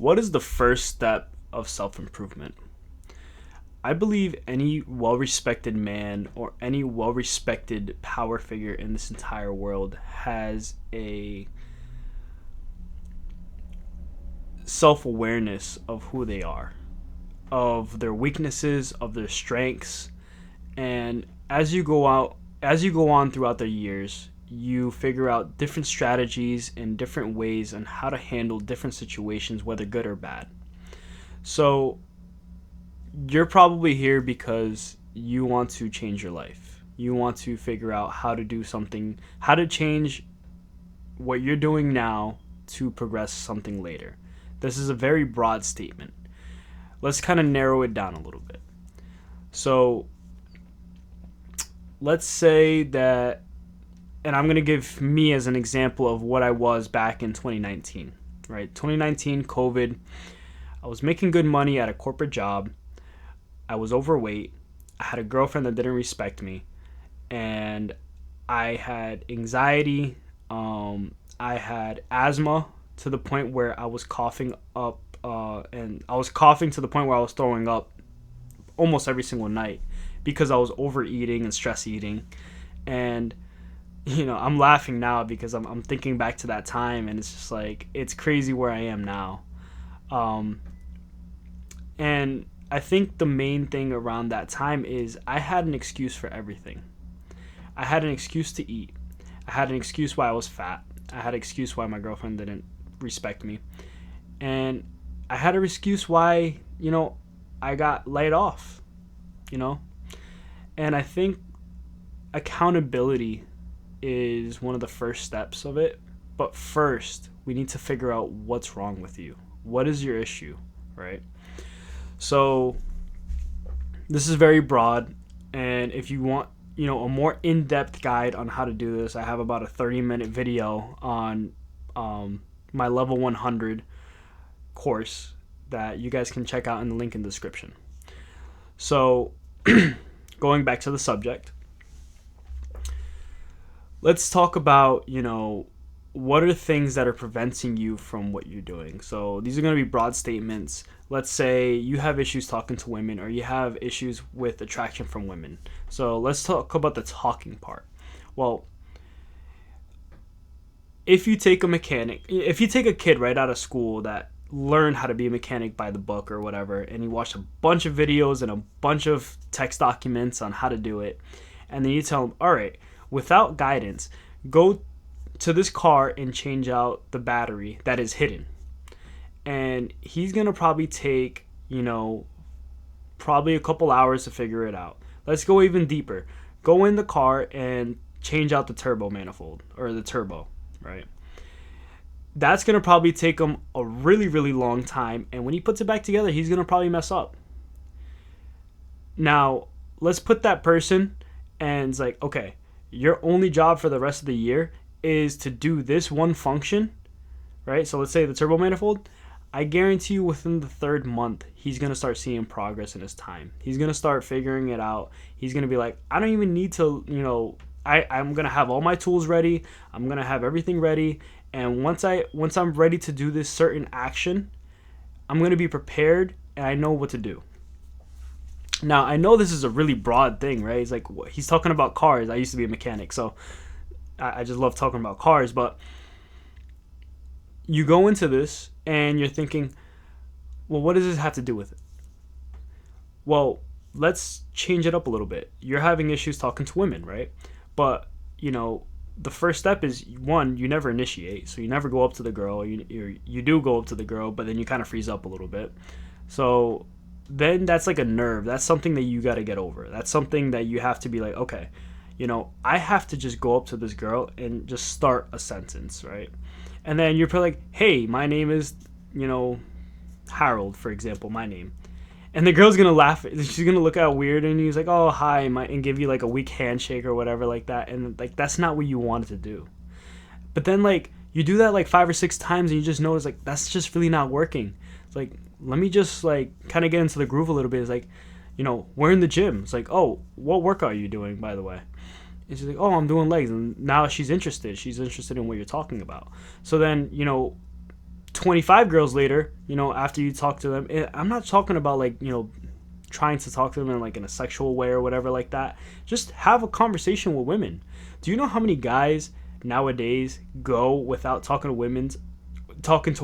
What is the first step of self improvement? I believe any well respected man or any well respected power figure in this entire world has a self awareness of who they are, of their weaknesses, of their strengths, and as you go on throughout the years, you figure out different strategies and different ways on how to handle different situations, whether good or bad. So you're probably here because you want to change your life. You want to figure out how to do something, how to change what you're doing now to progress something later. This is a very broad statement. Let's kind of narrow it down a little bit. So, let's say that, and I'm going to give me as an example of what I was back in 2019, right? 2019, COVID. I was making good money at a corporate job. I was overweight. I had a girlfriend that didn't respect me, and I had anxiety. I had asthma to the point where I was coughing up, and I was coughing to the point where I was throwing up almost every single night because I was overeating and stress eating. And I'm laughing now because I'm thinking back to that time, and it's just like it's crazy where I am now. Um, and I think the main thing around that time is I had an excuse for everything. I had an excuse to eat. I had an excuse why I was fat. I had an excuse why my girlfriend didn't respect me. And I had an excuse why, I got laid off, you know? And I think accountability is one of the first steps of it. But first, we need to figure out what's wrong with you. What is your issue, right? So, this is very broad. And if you want, a more in-depth guide on how to do this, I have about a 30-minute video on my level 100 course that you guys can check out in the link in the description. So, going back to the subject, let's talk about, what are things that are preventing you from what you're doing. So these are going to be broad statements. Let's say you have issues talking to women or you have issues with attraction from women. So let's talk about the talking part. Well, if you take a kid right out of school that learned how to be a mechanic by the book or whatever, and you watch a bunch of videos and a bunch of text documents on how to do it, and then you tell them, all right, without guidance, go to this car and change out the battery that is hidden. And he's going to probably take, probably a couple hours to figure it out. Let's go even deeper. Go in the car and change out the turbo manifold or the turbo, right? That's going to probably take him a really, really long time. And when he puts it back together, he's going to probably mess up. Now, let's put that person and it's like, okay, your only job for the rest of the year is to do this one function, right? So let's say the turbo manifold. I guarantee you within the third month, he's going to start seeing progress in his time. He's going to start figuring it out. He's going to be like, I don't even need to, I'm going to have all my tools ready. I'm going to have everything ready. And once I'm ready to do this certain action, I'm going to be prepared and I know what to do. Now, I know this is a really broad thing, right? It's like, he's talking about cars. I used to be a mechanic, so I just love talking about cars. But you go into this and you're thinking, well, what does this have to do with it? Well, let's change it up a little bit. You're having issues talking to women, right? But, the first step is, one, you never initiate. So you never go up to the girl. You do go up to the girl, but then you kind of freeze up a little bit. So then that's like a nerve. That's something that you got to get over. That's something that you have to be like, okay, I have to just go up to this girl and just start a sentence, right? And then you're probably like, hey, my name is, Harold, for example, my name. And the girl's going to laugh. She's going to look out weird, and he's like, oh, hi, and give you like a weak handshake or whatever like that. And like, that's not what you wanted to do. But then like, you do that like 5 or 6 times and you just notice like, that's just really not working. It's like, let me just like kind of get into the groove a little bit. It's like, we're in the gym. It's like, oh, what workout are you doing, by the way? And she's like, oh, I'm doing legs. And now she's interested. She's interested in what you're talking about. So then, 25 girls later, after you talk to them, I'm not talking about like, trying to talk to them in like in a sexual way or whatever like that. Just have a conversation with women. Do you know how many guys nowadays go without talking to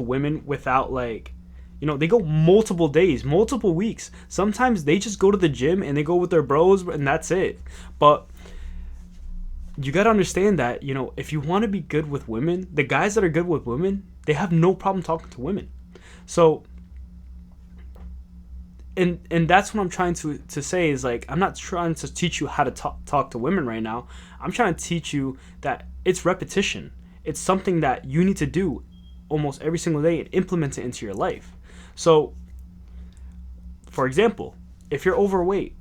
women without like, they go multiple days, multiple weeks. Sometimes they just go to the gym and they go with their bros and that's it. But you got to understand that, if you want to be good with women, the guys that are good with women, they have no problem talking to women. So, and that's what I'm trying to say is like, I'm not trying to teach you how to talk to women right now. I'm trying to teach you that it's repetition. It's something that you need to do almost every single day and implement it into your life. So, for example, if you're overweight,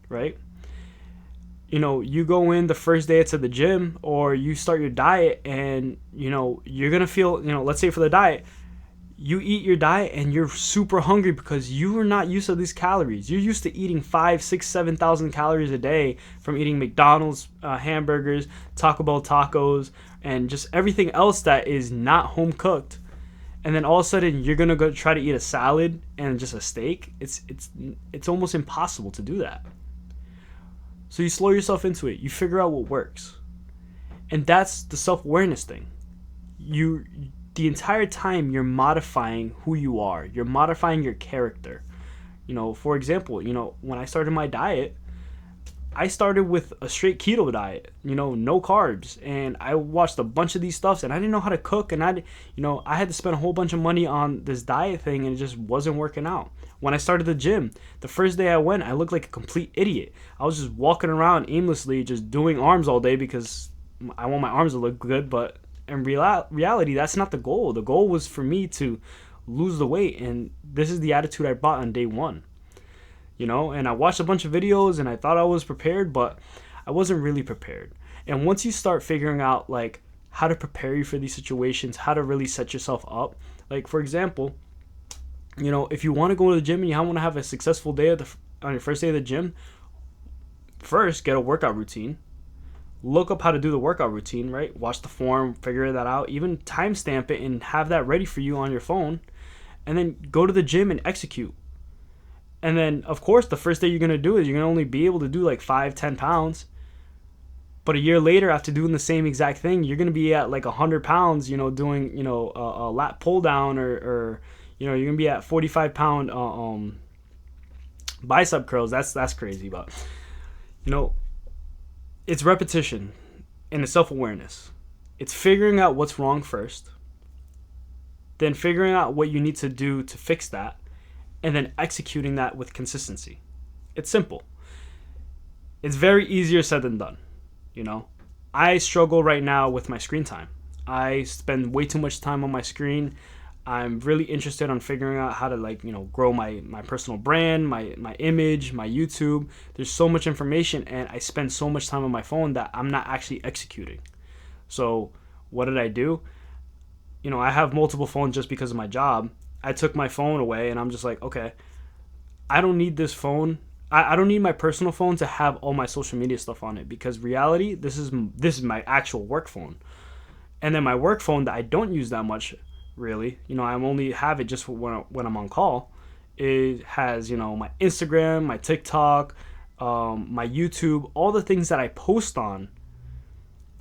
right? You go in the first day to the gym or you start your diet and, you're going to feel, let's say for the diet, you eat your diet and you're super hungry because you are not used to these calories. You're used to eating 5, 6, 7,000 calories a day from eating McDonald's hamburgers, Taco Bell tacos, and just everything else that is not home cooked. And then all of a sudden you're going to go try to eat a salad and just a steak. It's almost impossible to do that. So you slow yourself into it. You figure out what works. And that's the self-awareness thing. The entire time you're modifying who you are. You're modifying your character. For example, when I started my diet, I started with a straight keto diet, no carbs. And I watched a bunch of these stuffs and I didn't know how to cook. And I had to spend a whole bunch of money on this diet thing and it just wasn't working out. When I started the gym, the first day I went, I looked like a complete idiot. I was just walking around aimlessly, just doing arms all day because I want my arms to look good. But in reality, that's not the goal. The goal was for me to lose the weight. And this is the attitude I brought on day one. And I watched a bunch of videos and I thought I was prepared, but I wasn't really prepared. And once you start figuring out like how to prepare you for these situations, how to really set yourself up, like for example, if you want to go to the gym and you want to have a successful day on your first day of the gym, first get a workout routine. Look up how to do the workout routine, right? Watch the form, figure that out, even timestamp it and have that ready for you on your phone. And then go to the gym and execute. And then, of course, the first day you're going to do is you're going to only be able to do like 5-10 pounds. But a year later, after doing the same exact thing, you're going to be at like 100 pounds, doing, a lat pull down or you're going to be at 45-pound bicep curls. That's crazy. But, it's repetition and it's self-awareness. It's figuring out what's wrong first, then figuring out what you need to do to fix that, and then executing that with consistency. It's simple. It's very easier said than done. I struggle right now with my screen time. I spend way too much time on my screen. I'm really interested on figuring out how to grow my personal brand, my image, my YouTube. There's so much information and I spend so much time on my phone that I'm not actually executing. So what did I do? I have multiple phones just because of my job. I took my phone away and I'm just like, okay, I don't need this phone. I don't need my personal phone to have all my social media stuff on it because reality, this is my actual work phone. And then my work phone that I don't use that much really, I only have it just when I'm on call. It has, my Instagram, my TikTok, my YouTube, all the things that I post on.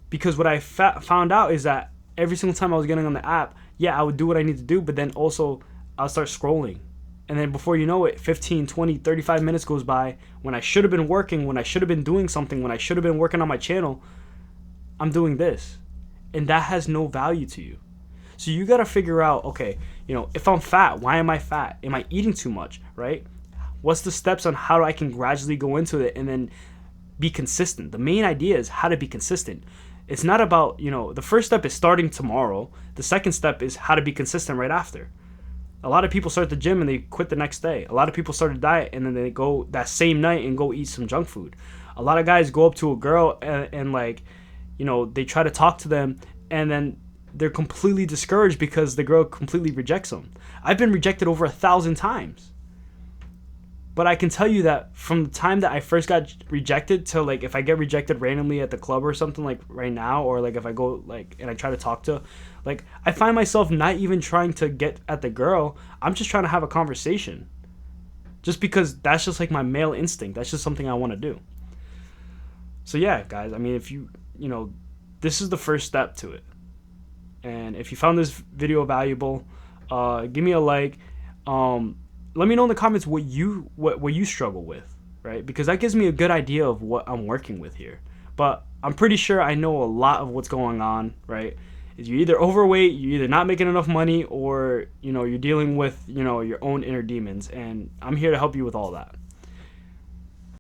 Because what I found out is that every single time I was getting on the app, I would do what I need to do, but then also I'll start scrolling. And then before you know it, 15, 20, 35 minutes goes by when I should have been working, when I should have been doing something, when I should have been working on my channel, I'm doing this. And that has no value to you. So you got to figure out, okay, if I'm fat, why am I fat? Am I eating too much, right? What's the steps on how I can gradually go into it and then be consistent? The main idea is how to be consistent. It's not about, the first step is starting tomorrow. The second step is how to be consistent right after. A lot of people start the gym and they quit the next day. A lot of people start a diet and then they go that same night and go eat some junk food. A lot of guys go up to a girl and they try to talk to them and then they're completely discouraged because the girl completely rejects them. I've been rejected over 1,000 times. But I can tell you that from the time that I first got rejected to like if I get rejected randomly at the club or something like right now, or like if I go like and I try to talk to, like I find myself not even trying to get at the girl. I'm just trying to have a conversation. Just because that's just like my male instinct. That's just something I want to do. So yeah, guys, I mean, if this is the first step to it. And if you found this video valuable, give me a like. Let me know in the comments what you struggle with, right? Because that gives me a good idea of what I'm working with here. But I'm pretty sure I know a lot of what's going on, right? Is you're either overweight, you're either not making enough money, or you're dealing with your own inner demons, and I'm here to help you with all that.